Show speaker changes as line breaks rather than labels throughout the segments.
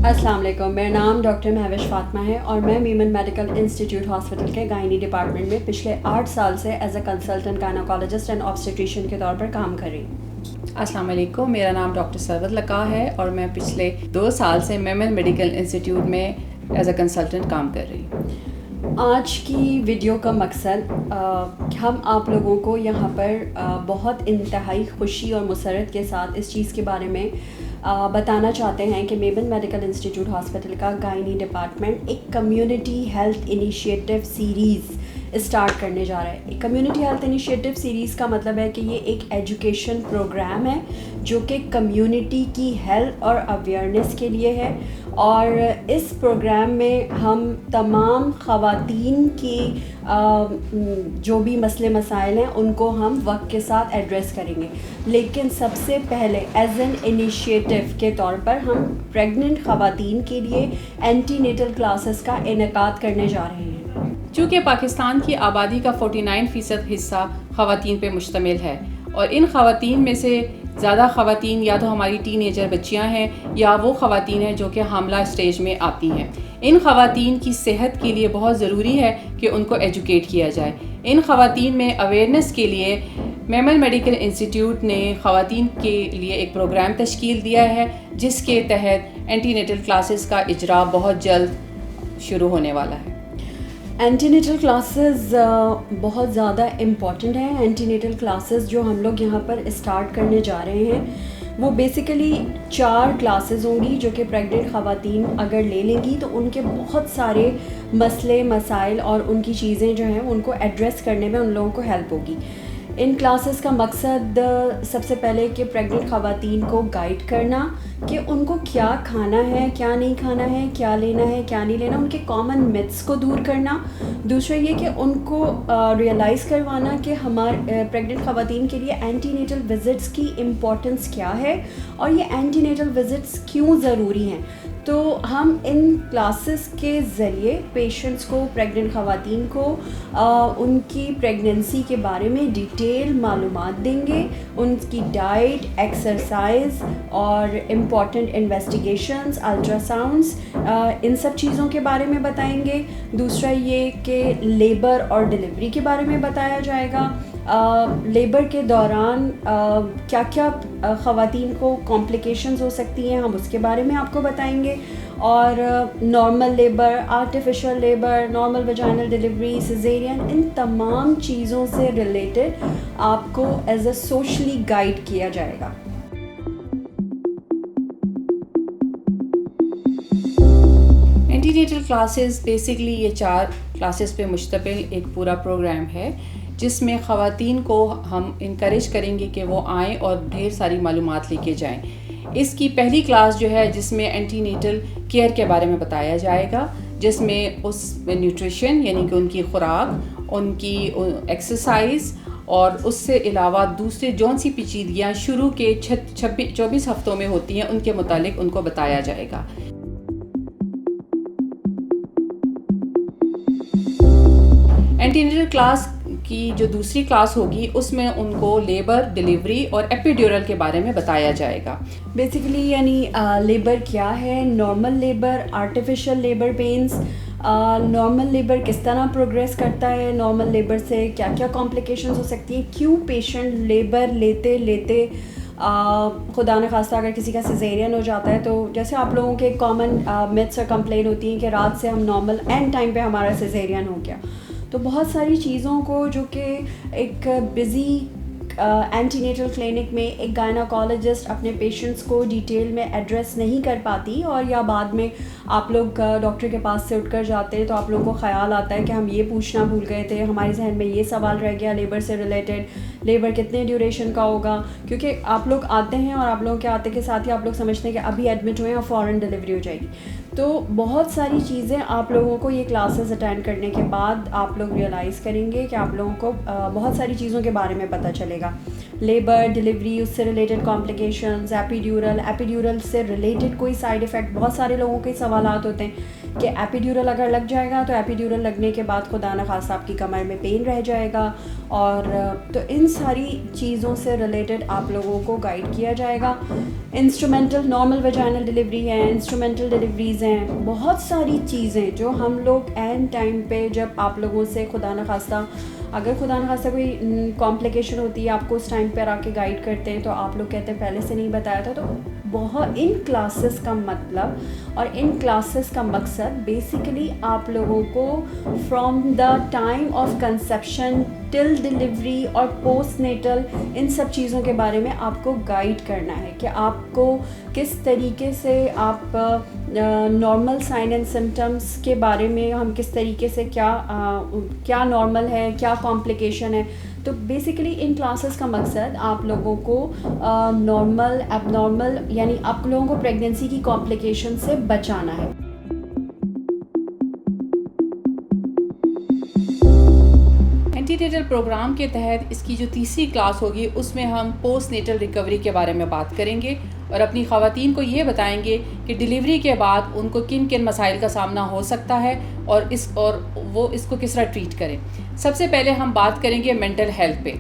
السلام علیکم، میرا نام ڈاکٹر مہوش فاطمہ ہے اور میں میمن میڈیکل انسٹیٹیوٹ ہاسپٹل کے گائنی ڈپارٹمنٹ میں پچھلے 8 سال سے as a consultant gynaecologist and obstetrician کے طور پر کام کر رہی ہوں۔
السلام علیکم، میرا نام ڈاکٹر سرورت لقا ہے اور میں پچھلے 2 سال سے میمن میڈیکل انسٹیٹیوٹ میں ایز اے کنسلٹنٹ کام کر رہی ہوں۔
آج کی ویڈیو کا مقصد ہم آپ لوگوں کو یہاں پر بہت انتہائی خوشی اور مسرت کے ساتھ اس چیز کے بارے میں بتانا چاہتے ہیں کہ میمن میڈیکل انسٹیٹیوٹ ہاسپٹل کا گائنی ڈپارٹمنٹ ایک community health initiative series start کرنے جا رہا ہے۔ ایک کمیونٹی ہیلتھ انیشیٹو سیریز کا مطلب ہے کہ یہ ایک ایجوکیشن پروگرام ہے جو کہ کمیونٹی کی ہیلتھ اور اویئرنیس کے لیے ہے، اور اس پروگرام میں ہم تمام خواتین کی جو بھی مسئلے مسائل ہیں ان کو ہم وقت کے ساتھ ایڈریس کریں گے، لیکن سب سے پہلے ایز این انیشیٹو کے طور پر ہم پریگننٹ خواتین کے لیے اینٹی نیٹل کلاسز کا انعقاد کرنے جا رہے ہیں۔
چونکہ پاکستان کی آبادی کا 49% حصہ خواتین پہ مشتمل ہے اور ان خواتین میں سے زیادہ خواتین یا تو ہماری ٹین ایجر بچیاں ہیں یا وہ خواتین ہیں جو کہ حاملہ اسٹیج میں آتی ہیں۔ ان خواتین کی صحت کے لیے بہت ضروری ہے کہ ان کو ایجوکیٹ کیا جائے۔ ان خواتین میں اویئرنیس کے لیے میمن میڈیکل انسٹیٹیوٹ نے خواتین کے لیے ایک پروگرام تشکیل دیا ہے جس کے تحت اینٹی نیٹل کلاسز کا اجرا بہت جلد شروع ہونے والا ہے۔
اینٹی نیٹل کلاسز بہت زیادہ امپورٹنٹ ہیں۔ اینٹی نیٹل کلاسز جو ہم لوگ یہاں پر اسٹارٹ کرنے جا رہے ہیں وہ بیسیکلی 4 کلاسز ہوں گی جو کہ پریگننٹ خواتین اگر لے لیں گی تو ان کے بہت سارے مسئلے مسائل اور ان کی چیزیں جو ہیں ان کو ایڈریس کرنے میں ان لوگوں کو ہیلپ ہوگی۔ ان کلاسز کا مقصد سب سے پہلے کہ پریگننٹ خواتین کو گائیڈ کرنا کہ ان کو کیا کھانا ہے، کیا نہیں کھانا ہے، کیا لینا ہے، کیا نہیں لینا، ان کے کامن متس کو دور کرنا۔ دوسرا یہ کہ ان کو ریئلائز کروانا کہ ہمارے پریگننٹ خواتین کے لیے اینٹی نیٹل وزٹس کی امپورٹنس کیا ہے اور یہ اینٹی نیٹل وزٹس کیوں ضروری ہیں۔ تو ہم ان کلاسز کے ذریعے پیشنٹس کو، پریگننٹ خواتین کو ان کی پریگننسی کے بارے میں ڈیٹیل معلومات دیں گے، ان کی ڈائٹ، ایکسرسائز اور امپورٹنٹ انویسٹیگیشنز، الٹرا ساؤنڈس، ان سب چیزوں کے بارے میں بتائیں گے۔ دوسرا یہ کہ لیبر اور ڈلیوری کے بارے میں بتایا جائے گا، لیبر کے دوران کیا کیا خواتین کو کمپلیکیشنز ہو سکتی ہیں ہم اس کے بارے میں آپ کو بتائیں گے، اور normal labour, artificial labour, normal vaginal delivery, caesarean, ان تمام چیزوں سے ریلیٹڈ آپ کو ایز اے سوشلی گائیڈ کیا جائے گا۔
اینٹی نیٹل کلاسز بیسکلی یہ 4 کلاسز پہ مشتمل ایک پورا پروگرام ہے جس میں خواتین کو ہم انکریج کریں گے کہ وہ آئیں اور ڈھیر ساری معلومات لے کے جائیں۔ اس کی پہلی کلاس جو ہے جس میں اینٹی نیٹل کیئر کے بارے میں بتایا جائے گا، جس میں اس نیوٹریشن یعنی کہ ان کی خوراک، ان کی ایکسرسائز اور اس سے علاوہ دوسرے جون سی پیچیدگیاں شروع کے 24 ہفتوں میں ہوتی ہیں ان کے متعلق ان کو بتایا جائے گا۔ اینٹی نیٹل کلاس کی جو دوسری کلاس ہوگی اس میں ان کو لیبر، ڈلیوری اور ایپیڈیورل کے بارے میں بتایا جائے گا۔
بیسیکلی یعنی لیبر کیا ہے، نارمل لیبر، آرٹیفیشل لیبر پینس، نارمل لیبر کس طرح پروگریس کرتا ہے، نارمل لیبر سے کیا کیا کمپلیکیشنز ہو سکتی ہیں، کیوں پیشنٹ لیبر لیتے لیتے خدا نخواستہ اگر کسی کا سیزیرین ہو جاتا ہے تو جیسے آپ لوگوں کے کامن میتھس اور کمپلین ہوتی ہیں کہ رات سے ہم نارمل اینڈ ٹائم پہ ہمارا سیزیرین ہو گیا۔ تو بہت ساری چیزوں کو جو کہ ایک بزی اینٹی نیٹل کلینک میں ایک گائناکالوجسٹ اپنے پیشنٹس کو ڈیٹیل میں ایڈریس نہیں کر پاتی، اور یا بعد میں آپ لوگ ڈاکٹر کے پاس سے اٹھ کر جاتے ہیں تو آپ لوگوں کو خیال آتا ہے کہ ہم یہ پوچھنا بھول گئے تھے، ہمارے ذہن میں یہ سوال رہ گیا لیبر سے ریلیٹڈ، لیبر کتنے ڈیوریشن کا ہوگا، کیونکہ آپ لوگ آتے ہیں اور آپ لوگوں کے آتے کے ساتھ ہی آپ لوگ سمجھتے ہیں کہ ابھی ایڈمٹ ہوئے ہیں اور فوراً ڈلیوری ہو جائے گی۔ تو بہت ساری چیزیں آپ لوگوں کو یہ کلاسز اٹینڈ کرنے کے بعد آپ لوگ ریئلائز کریں گے کہ آپ لوگوں کو بہت ساری چیزوں کے بارے میں پتہ چلے گا، لیبر، ڈلیوری، اس سے ریلیٹڈ کمپلیکیشنز، ایپیڈیورل سے ریلیٹڈ کوئی سائیڈ ایفیکٹ، بہت سارے لوگوں کے سوالات ہوتے ہیں کہ ایپیڈیورل اگر لگ جائے گا تو ایپیڈیورل لگنے کے بعد خدا نخواستہ آپ کی کمر میں پین رہ جائے گا. اور تو ان ساری چیزوں سے ریلیٹڈ آپ لوگوں کو گائیڈ کیا جائے گا. انسٹرومینٹل نارمل ویجائنل ڈلیوری ہے, انسٹرومینٹل ڈلیوریز ہیں, بہت ساری چیزیں جو ہم لوگ عین ٹائم پہ جب آپ لوگوں سے خدا نخواستہ اگر خدا نخواستہ کوئی کمپلیکیشن ہوتی ہے آپ کو اس ٹائم پر آ کے گائیڈ کرتے ہیں تو آپ لوگ کہتے ہیں پہلے سے نہیں بتایا تھا. تو بہت ان کلاسز کا مطلب اور ان کلاسز کا مقصد بیسیکلی آپ لوگوں کو from the time of conception till delivery اور پوسٹ نیٹل ان سب چیزوں کے بارے میں آپ کو گائیڈ کرنا ہے کہ آپ کو کس طریقے سے آپ نارمل سائن اینڈ سمٹمس کے بارے میں ہم کس طریقے سے کیا نارمل ہے, کیا کمپلیکیشن ہے. تو بیسیکلی ان کلاسز کا مقصد آپ لوگوں کو نارمل ایب نارمل یعنی آپ لوگوں کو پریگنینسی کی کمپلیکیشن سے بچانا ہے.
اینٹی نیٹل پروگرام کے تحت اس کی جو تیسری کلاس ہوگی اس میں ہم پوسٹ نیٹل ریکوری کے بارے میں بات کریں گے اور اپنی خواتین کو یہ بتائیں گے کہ ڈلیوری کے بعد ان کو کن کن مسائل کا سامنا ہو سکتا ہے اور وہ اس کو کس طرح ٹریٹ کریں. سب سے پہلے ہم بات کریں گے مینٹل ہیلتھ پہ.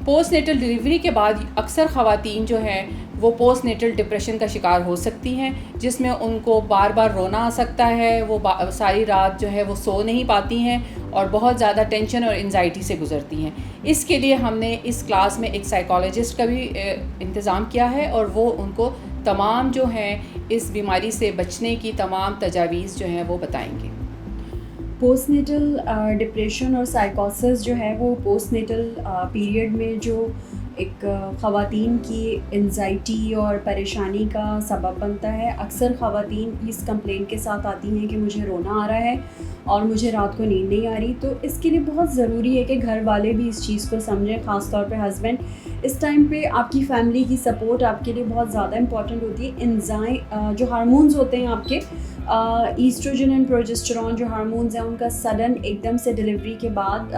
پوسٹ نیٹل ڈلیوری کے بعد اکثر خواتین جو ہیں وہ پوسٹ نیٹل ڈپریشن کا شکار ہو سکتی ہیں جس میں ان کو بار بار رونا آ سکتا ہے, وہ ساری رات جو ہے وہ سو نہیں پاتی ہیں اور بہت زیادہ ٹینشن اور انزائٹی سے گزرتی ہیں. اس کے لیے ہم نے اس کلاس میں ایک سائیکالوجسٹ کا بھی انتظام کیا ہے اور وہ ان کو تمام جو ہیں اس بیماری سے بچنے کی تمام تجاویز جو ہیں وہ بتائیں گے.
پوسٹ نیٹل ڈپریشن اور سائیکوسس جو ہے وہ پوسٹ نیٹل پیریڈ میں جو ایک خواتین کی انزائٹی اور پریشانی کا سبب بنتا ہے. اکثر خواتین اس کمپلین کے ساتھ آتی ہیں کہ مجھے رونا آ رہا ہے اور مجھے رات کو نیند نہیں آ رہی. تو اس کے لیے بہت ضروری ہے کہ گھر والے بھی اس چیز کو سمجھیں, خاص طور پہ ہسبینڈ. اس ٹائم پہ آپ کی فیملی کی سپورٹ آپ کے لیے بہت زیادہ امپورٹنٹ ہوتی ہے. جو ہارمونز ہوتے ہیں آپ کے ایسٹروجن اینڈ پروجسٹرون جو ہارمونز ہیں ان کا سڈن ایک دم سے ڈلیوری کے بعد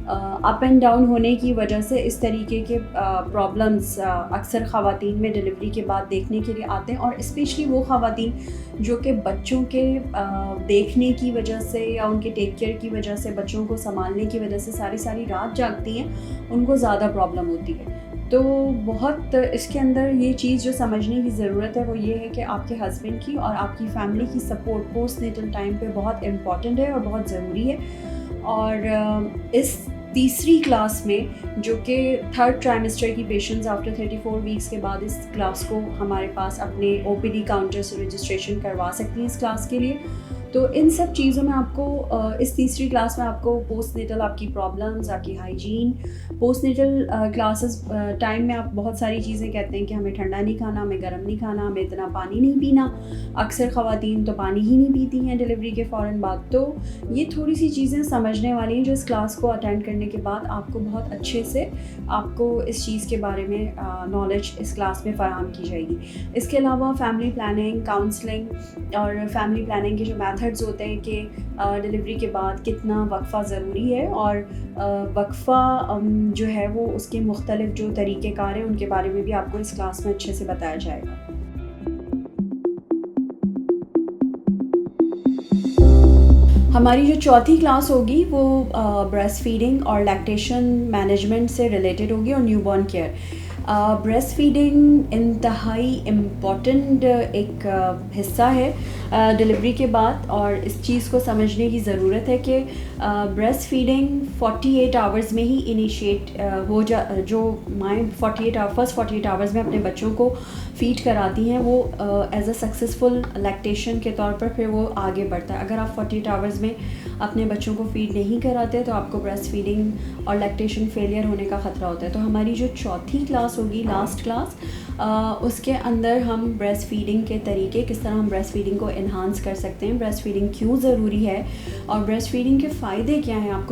اپ اینڈ ڈاؤن ہونے کی وجہ سے اس طریقے کے پرابلمس اکثر خواتین میں ڈلیوری کے بعد دیکھنے کے لیے آتے ہیں. اور اسپیشلی وہ خواتین جو کہ بچوں کے دیکھنے کی وجہ سے یا ان کے ٹیک کیئر کی وجہ سے بچوں کو سنبھالنے کی وجہ سے ساری رات جاگتی ہیں, ان کو زیادہ پرابلم ہوتی ہے. تو بہت اس کے اندر یہ چیز جو سمجھنے کی ضرورت ہے وہ یہ ہے کہ آپ کے ہسبینڈ کی اور آپ کی فیملی کی سپورٹ پوسٹ نیٹل ٹائم پہ بہت امپورٹنٹ ہے اور بہت ضروری ہے. اور اس تیسری کلاس میں جو کہ تھرڈ ٹرائمسٹر کی پیشنٹس آفٹر 34 ویکس کے بعد اس کلاس کو ہمارے پاس اپنے OPD کاؤنٹر سے رجسٹریشن کروا سکتی ہیں اس کلاس کے لیے. تو ان سب چیزوں میں آپ کو اس تیسری کلاس میں آپ کو پوسٹ نیٹل آپ کی پرابلمز, آپ کی hygiene, post natal classes time میں آپ بہت ساری چیزیں کہتے ہیں کہ ہمیں ٹھنڈا نہیں کھانا, ہمیں گرم نہیں کھانا, ہمیں اتنا پانی نہیں پینا. اکثر خواتین تو پانی ہی نہیں پیتی ہیں ڈلیوری کے فوراً بعد. تو یہ تھوڑی سی چیزیں سمجھنے والی ہیں جو اس کلاس کو اٹینڈ کرنے کے بعد آپ کو بہت اچھے سے آپ کو اس چیز کے بارے میں نالج اس کلاس میں فراہم کی جائے گی. اس کے علاوہ فیملی پلاننگ, کاؤنسلنگ اور فیملی پلاننگ کے جو میتھڈز ہوتے ہیں کہ ڈلیوری کے بعد کتنا وقفہ ضروری ہے اور وقفہ جو ہے وہ اس کے مختلف جو طریقہ کار ہیں ان کے بارے میں بھی آپ کو اس کلاس میں اچھے سے بتایا جائے گا. ہماری جو چوتھی کلاس ہوگی وہ بریسٹ فیڈنگ اور لیکٹیشن مینجمنٹ سے ریلیٹڈ ہوگی اور new born care. Breast feeding انتہائی امپورٹنٹ ایک حصہ ہے ڈلیوری کے بعد اور اس چیز کو سمجھنے کی ضرورت ہے کہ بریسٹ فیڈنگ 48 آورز میں ہی انیشیٹ جو مائیں فرسٹ 48 آورز میں اپنے بچوں کو فیڈ کراتی ہیں وہ ایز اے سکسیزفل لیکٹیشن کے طور پر پھر وہ آگے بڑھتا ہے. اگر آپ 48 آورز میں اپنے بچوں کو فیڈ نہیں کراتے تو آپ کو بریسٹ فیڈنگ اور لیکٹیشن فیلئر ہونے کا خطرہ ہوتا ہے. تو ہماری جو چوتھی کلاس ہوگی لاسٹ کلاس, اس کے اندر ہم بریسٹ فیڈنگ کے طریقے کس طرح ہم بریسٹ فیڈنگ کو انہانس کر سکتے ہیں, بریسٹ فیڈنگ کیوں ضروری ہے اور بریسٹ فیڈنگ کے فائدے کیا ہیں. آپ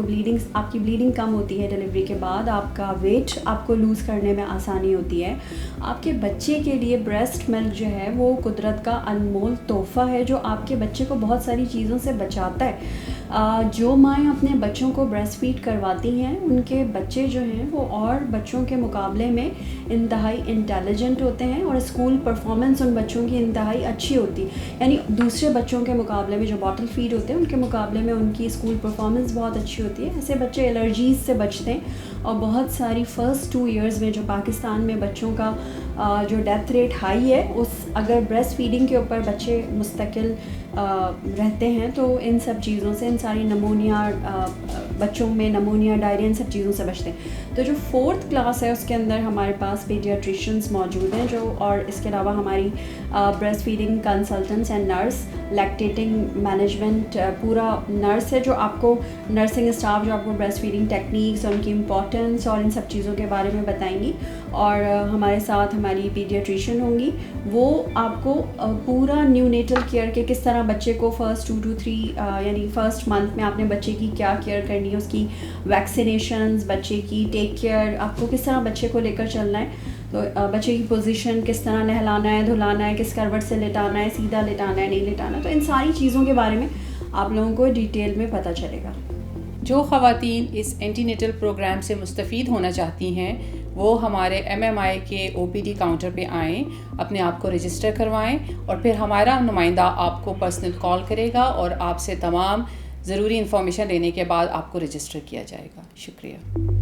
کی بلیڈنگ کم ہوتی ہے ڈلیوری کے بعد, آپ کا ویٹ آپ کو لوز کرنے میں آسانی ہوتی ہے, آپ کے بچے کے لیے بریسٹ ملک جو ہے وہ قدرت کا انمول تحفہ ہے جو آپ کے بچے کو بہت ساری چیزوں سے بچاتا ہے. جو مائیں اپنے بچوں کو بریسٹ فیڈ کرواتی ہیں ان کے بچے جو ہیں وہ اور بچوں کے مقابلے میں انتہائی انٹیلیجنٹ ہوتے ہیں اور اسکول پرفارمنس ان بچوں کی انتہائی اچھی ہوتی ہے. یعنی دوسرے بچوں کے مقابلے میں جو باٹل فیڈ ہوتے ہیں ان کے مقابلے میں ان کی اسکول پرفارمنس بہت اچھی ہوتی ہے. ایسے بچے الرجیز سے بچتے ہیں اور بہت ساری فرسٹ 2 ایئرز میں جو پاکستان میں بچوں کا جو ڈیتھ ریٹ ہائی ہے اگر بریسٹ فیڈنگ کے اوپر بچے مستقل رہتے ہیں تو ان سب چیزوں سے، ان ساری نمونیا، بچوں میں نمونیا، ڈائریا، ان سب چیزوں سے بچتے ہیں. تو جو 4th کلاس ہے اس کے اندر ہمارے پاس پیڈیاٹریشنز موجود ہیں اور اس کے علاوہ ہماری breastfeeding consultants and nurse, lactating management پورا نرس ہے جو آپ کو، نرسنگ اسٹاف جو آپ کو بریسٹ فیڈنگ ٹیکنیکس اور ان کی امپورٹنس اور ان سب چیزوں کے بارے میں بتائیں گی. اور ہمارے ساتھ ہماری پیڈیاٹریشین ہوں گی، وہ آپ کو پورا نیو نیٹل کیئر کے کس طرح بچے کو فرسٹ 2 to 3 یعنی فرسٹ منتھ میں آپ نے بچے کی کیا کیئر کرنی ہے، اس کی ویکسینیشنز، بچے کی ٹیک کیئر، آپ کو کس طرح بچے کو لے کر چلنا ہے، تو بچے کی پوزیشن کس طرح نہلانا ہے، دھلانا ہے، کس کروٹ سے لٹانا ہے، سیدھا لٹانا ہے، نہیں لٹانا. تو ان ساری چیزوں کے بارے میں آپ لوگوں کو ڈیٹیل میں پتہ چلے گا.
جو خواتین اس اینٹی نیٹل پروگرام سے مستفید ہونا چاہتی ہیں وہ ہمارے MMI کے OPD کاؤنٹر پہ آئیں، اپنے آپ کو رجسٹر کروائیں اور پھر ہمارا نمائندہ آپ کو پرسنل کال کرے گا اور آپ سے تمام ضروری انفارمیشن لینے کے بعد آپ کو رجسٹر کیا جائے گا. شکریہ.